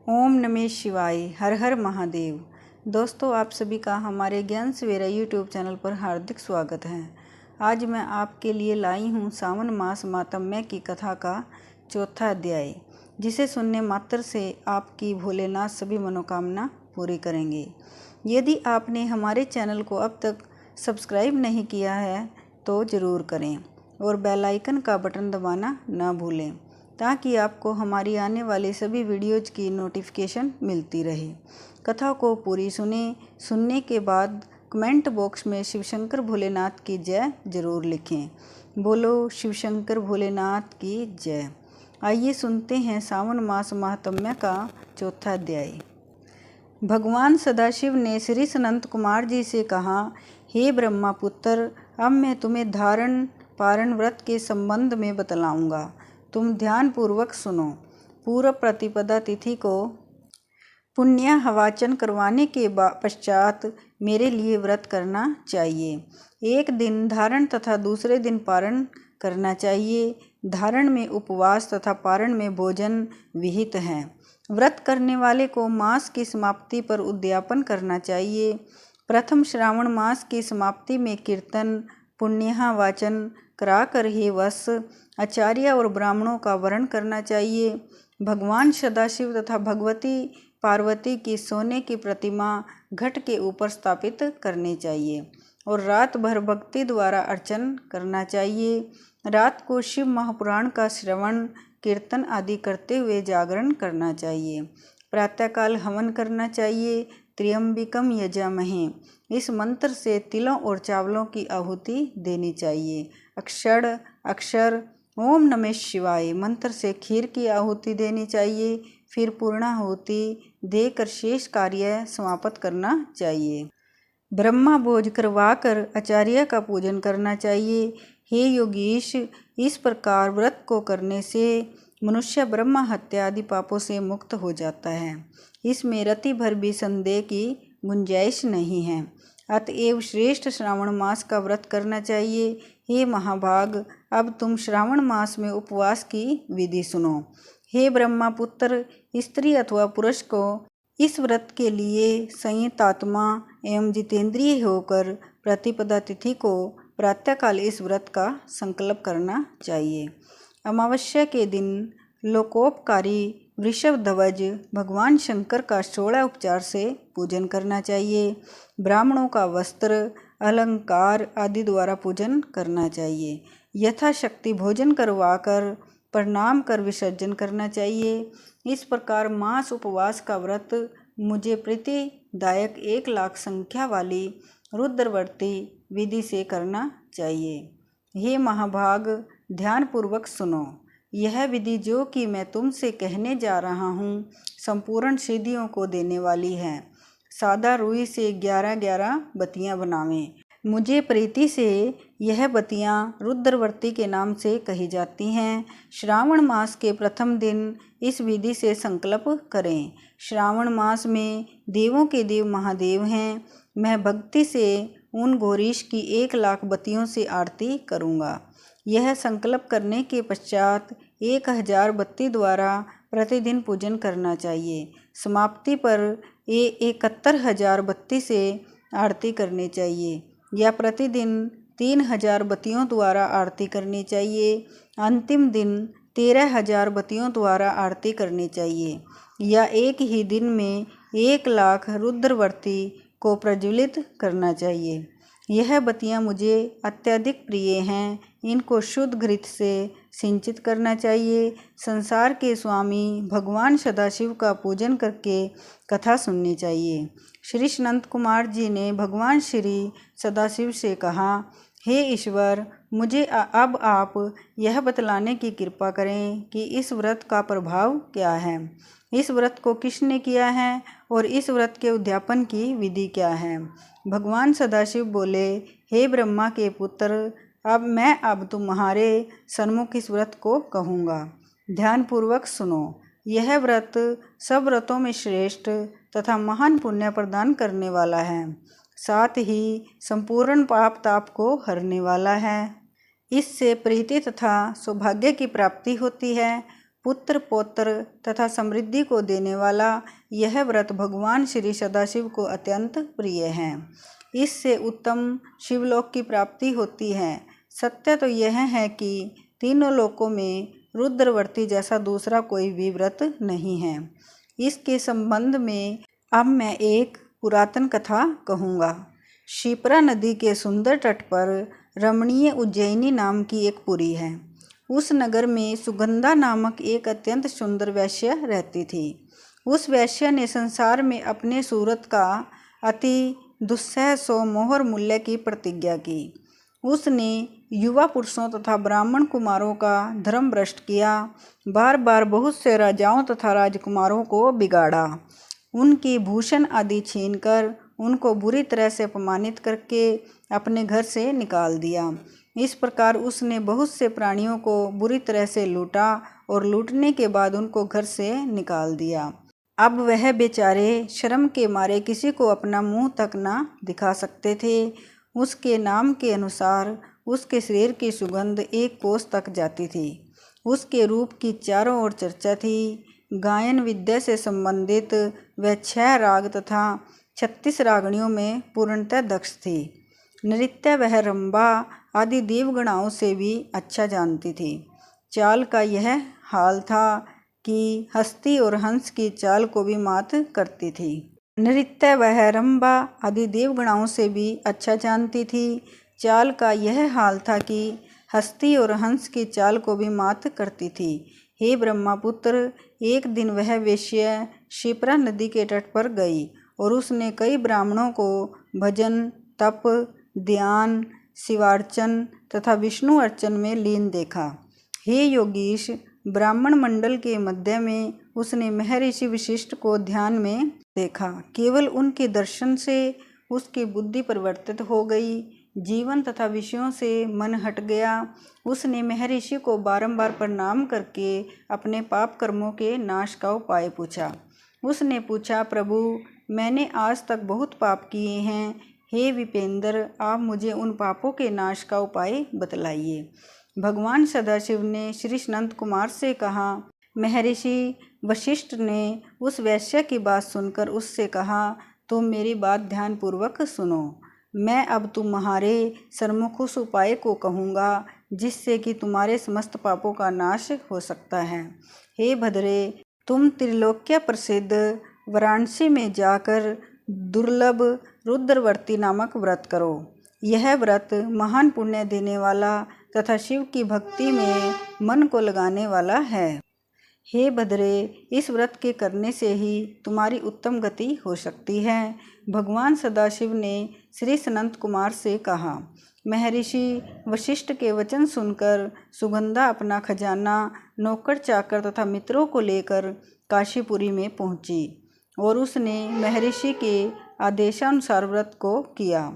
ओम नमः शिवाय। हर हर महादेव। दोस्तों, आप सभी का हमारे ज्ञान सवेरा यूट्यूब चैनल पर हार्दिक स्वागत है। आज मैं आपके लिए लाई हूँ सावन मास मातम्य की कथा का चौथा अध्याय, जिसे सुनने मात्र से आपकी भोलेनाथ सभी मनोकामना पूरी करेंगे। यदि आपने हमारे चैनल को अब तक सब्सक्राइब नहीं किया है तो ज़रूर करें और बेल आइकन का बटन दबाना न भूलें, ताकि आपको हमारी आने वाली सभी वीडियोज़ की नोटिफिकेशन मिलती रहे। कथा को पूरी सुनने के बाद कमेंट बॉक्स में शिवशंकर भोलेनाथ की जय ज़रूर लिखें। बोलो शिवशंकर भोलेनाथ की जय। आइए सुनते हैं सावन मास महात्म्य का चौथा अध्याय। भगवान सदाशिव ने श्री सनंत कुमार जी से कहा, हे ब्रह्मा पुत्र, अब मैं तुम्हें धारण पारण व्रत के संबंध में बतलाऊंगा। तुम ध्यान पूर्वक सुनो। पूर्व प्रतिपदा तिथि को पुण्याहवाचन करवाने के पश्चात मेरे लिए व्रत करना चाहिए। एक दिन धारण तथा दूसरे दिन पारण करना चाहिए। धारण में उपवास तथा पारण में भोजन विहित है। व्रत करने वाले को मास की समाप्ति पर उद्यापन करना चाहिए। प्रथम श्रावण मास की समाप्ति में कीर्तन पुण्याहवाचन कराकर ही वस आचार्य और ब्राह्मणों का वरण करना चाहिए। भगवान सदाशिव तथा भगवती पार्वती की सोने की प्रतिमा घट के ऊपर स्थापित करनी चाहिए और रात भर भक्ति द्वारा अर्चन करना चाहिए। रात को शिव महापुराण का श्रवण कीर्तन आदि करते हुए जागरण करना चाहिए। प्रातःकाल हवन करना चाहिए। त्र्यंबिकम यजामहे, इस मंत्र से तिलों और चावलों की आहुति देनी चाहिए। अक्षर ओम नमः शिवाय मंत्र से खीर की आहुति देनी चाहिए। फिर पूर्णाहुति देकर शेष कार्य समाप्त करना चाहिए। ब्रह्मा भोज करवाकर आचार्य का पूजन करना चाहिए। हे योगीश, इस प्रकार व्रत को करने से मनुष्य ब्रह्म हत्या आदि पापों से मुक्त हो जाता है। इसमें रति भर भी संदेह की गुंजाइश नहीं है। अतएव श्रेष्ठ श्रावण मास का व्रत करना चाहिए। हे महाभाग, अब तुम श्रावण मास में उपवास की विधि सुनो। हे ब्रह्मा पुत्र, स्त्री अथवा पुरुष को इस व्रत के लिए संयतात्मा एवं जितेंद्रिय होकर प्रतिपदा तिथि को प्रातःकाल इस व्रत का संकल्प करना चाहिए। अमावस्या के दिन लोकोपकारी वृषभ ध्वज भगवान शंकर का 16 उपचार से पूजन करना चाहिए। ब्राह्मणों का वस्त्र अलंकार आदि द्वारा पूजन करना चाहिए। यथाशक्ति भोजन करवाकर प्रणाम कर विसर्जन करना चाहिए। इस प्रकार मास उपवास का व्रत मुझे प्रीतिदायक 1 लाख संख्या वाली रुद्रवर्ती विधि से करना चाहिए। हे महाभाग, ध्यानपूर्वक सुनो। यह विधि जो कि मैं तुमसे कहने जा रहा हूँ संपूर्ण सिद्धियों को देने वाली है। सादा रुई से 11-11 बत्तियाँ बनावें। मुझे प्रीति से यह बत्तियाँ रुद्रवर्ती के नाम से कही जाती हैं। श्रावण मास के प्रथम दिन इस विधि से संकल्प करें। श्रावण मास में देवों के देव महादेव हैं। मैं भक्ति से उन गौरीश की 1 लाख बत्तियों से आरती करूँगा। यह संकल्प करने के पश्चात 1000 बत्ती द्वारा प्रतिदिन पूजन करना चाहिए। समाप्ति पर 71,000 बत्ती से आरती करनी चाहिए या प्रतिदिन 3000 बत्तियों द्वारा आरती करनी चाहिए। अंतिम दिन 13,000 बत्तियों द्वारा आरती करनी चाहिए या एक ही दिन में 1 लाख रुद्रवर्ती को प्रज्वलित करना चाहिए। यह बत्तियाँ मुझे अत्यधिक प्रिय हैं। इनको शुद्ध घृत से सिंचित करना चाहिए। संसार के स्वामी भगवान सदाशिव का पूजन करके कथा सुननी चाहिए। श्री सनंत कुमार जी ने भगवान श्री सदाशिव से कहा, हे ईश्वर, मुझे अब आप यह बतलाने की कृपा करें कि इस व्रत का प्रभाव क्या है। इस व्रत को किसने किया है और इस व्रत के उद्यापन की विधि क्या है। भगवान सदाशिव बोले, हे ब्रह्मा के पुत्र, अब तुम्हारे सन्मुख इस व्रत को कहूँगा। ध्यानपूर्वक सुनो। यह व्रत सब व्रतों में श्रेष्ठ तथा महान पुण्य प्रदान करने वाला है, साथ ही संपूर्ण पाप ताप को हरने वाला है। इससे प्रीति तथा सौभाग्य की प्राप्ति होती है। पुत्र पौत्र तथा समृद्धि को देने वाला यह व्रत भगवान श्री सदाशिव को अत्यंत प्रिय है। इससे उत्तम शिवलोक की प्राप्ति होती है। सत्य तो यह है कि तीनों लोकों में रुद्रवर्ती जैसा दूसरा कोई भी व्रत नहीं है। इसके संबंध में अब मैं एक पुरातन कथा कहूँगा। शिप्रा नदी के सुंदर तट पर रमणीय उज्जैनी नाम की एक पुरी है। उस नगर में सुगंधा नामक एक अत्यंत सुंदर वैश्य रहती थी। उस वैश्य ने संसार में अपने सूरत का अति दुस्सह 100 मोहर मूल्य की प्रतिज्ञा की। उसने युवा पुरुषों तथा ब्राह्मण कुमारों का धर्म भ्रष्ट किया, बार बार बहुत से राजाओं तथा राजकुमारों को बिगाड़ा, उनकी भूषण आदि छीनकर उनको बुरी तरह से अपमानित करके अपने घर से निकाल दिया। इस प्रकार उसने बहुत से प्राणियों को बुरी तरह से लूटा और लूटने के बाद उनको घर से निकाल दिया। अब वह बेचारे शर्म के मारे किसी को अपना मुंह तक ना दिखा सकते थे। उसके नाम के अनुसार उसके शरीर की सुगंध 1 कोस तक जाती थी। उसके रूप की चारों ओर चर्चा थी। गायन विद्या से संबंधित वह 6 राग तथा 36 रागणियों में पूर्णतः दक्ष थी। नृत्य वह रंबा आदि देवगणाओं से भी अच्छा जानती थी। चाल का यह हाल था कि हस्ती और हंस की चाल को भी मात करती थी। नृत्य वह रंबा आदि देवगणाओं से भी अच्छा जानती थी। चाल का यह हाल था कि हस्ती और हंस की चाल को भी मात करती थी। हे ब्रह्मपुत्र, एक दिन वह वेश्या शिप्रा नदी के तट पर गई और उसने कई ब्राह्मणों को भजन, तप, ध्यान, शिवार्चन तथा विष्णु अर्चन में लीन देखा। हे योगीश, ब्राह्मण मंडल के मध्य में उसने महर्षि वशिष्ठ को ध्यान में देखा। केवल उनके दर्शन से उसकी बुद्धि परिवर्तित हो गई। जीवन तथा विषयों से मन हट गया। उसने महर्षि को बारंबार प्रणाम करके अपने पाप कर्मों के नाश का उपाय पूछा। उसने पूछा, प्रभु, मैंने आज तक बहुत पाप किए हैं। हे विपेंद्र, आप मुझे उन पापों के नाश का उपाय बतलाइए। भगवान सदाशिव ने श्री नंद कुमार से कहा। महर्षि वशिष्ठ ने उस वैश्य की बात सुनकर उससे कहा, तुम मेरी बात ध्यानपूर्वक सुनो। मैं अब तुम्हारे सम्मुख उस उपाय को कहूँगा जिससे कि तुम्हारे समस्त पापों का नाश हो सकता है। हे भद्रे, तुम त्रिलोक्य प्रसिद्ध वाराणसी में जाकर दुर्लभ रुद्रवर्ती नामक व्रत करो। यह व्रत महान पुण्य देने वाला तथा शिव की भक्ति में मन को लगाने वाला है। हे भद्रे, इस व्रत के करने से ही तुम्हारी उत्तम गति हो सकती है। भगवान सदाशिव ने श्री सनंत कुमार से कहा। महर्षि वशिष्ठ के वचन सुनकर सुगंधा अपना खजाना, नौकर चाकर तथा मित्रों को लेकर काशीपुरी में पहुंची और उसने महर्षि के आदेशानुसार व्रत को किया।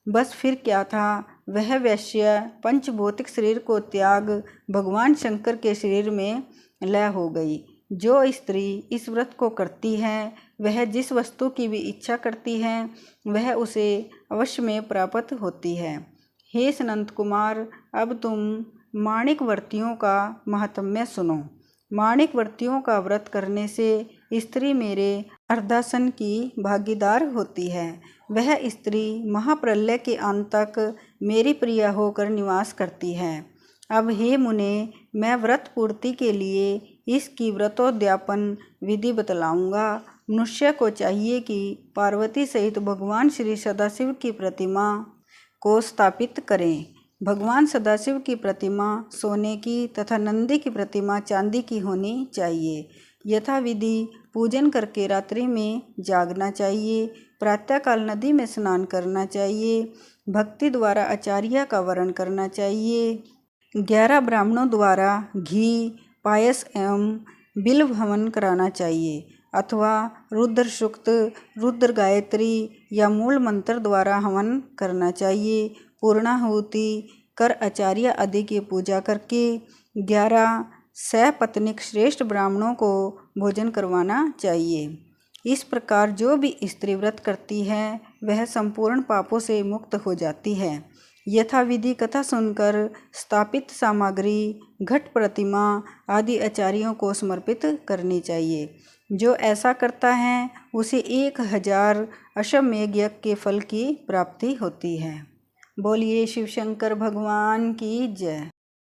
बस फिर क्या था, वह वैश्य पंचभौतिक शरीर को त्याग भगवान शंकर के शरीर में लय हो गई। जो स्त्री इस व्रत को करती है वह जिस वस्तु की भी इच्छा करती है वह उसे अवश्य में प्राप्त होती है। हे सनंत कुमार, अब तुम माणिक व्रतियों का महात्म्य सुनो। माणिक व्रतियों का व्रत करने से स्त्री मेरे अर्धासन की भागीदार होती है। वह स्त्री महाप्रलय के अंत तक मेरी प्रिया होकर निवास करती है। अब हे मुने, मैं व्रत पूर्ति के लिए इसकी व्रतोद्यापन विधि बतलाऊंगा। मनुष्य को चाहिए कि पार्वती सहित भगवान श्री सदाशिव की प्रतिमा को स्थापित करें। भगवान सदाशिव की प्रतिमा सोने की तथा नंदी की प्रतिमा चांदी की होनी चाहिए। यथाविधि पूजन करके रात्रि में जागना चाहिए। प्रातःकाल नदी में स्नान करना चाहिए। भक्ति द्वारा आचार्य का वरण करना चाहिए। 11 ब्राह्मणों द्वारा घी, पायस एवं बिल्व हवन कराना चाहिए अथवा रुद्र सूक्त, रुद्र गायत्री या मूल मंत्र द्वारा हवन करना चाहिए। पूर्णाहुति कर आचार्य आदि की पूजा करके 11 सपत्नीक श्रेष्ठ ब्राह्मणों को भोजन करवाना चाहिए। इस प्रकार जो भी स्त्री व्रत करती है वह संपूर्ण पापों से मुक्त हो जाती है। यथाविधि कथा सुनकर स्थापित सामग्री, घट प्रतिमा आदि आचार्यों को समर्पित करनी चाहिए। जो ऐसा करता है उसे 1000 अश्वमेध यज्ञ के फल की प्राप्ति होती है। बोलिए शिव शंकर भगवान की जय।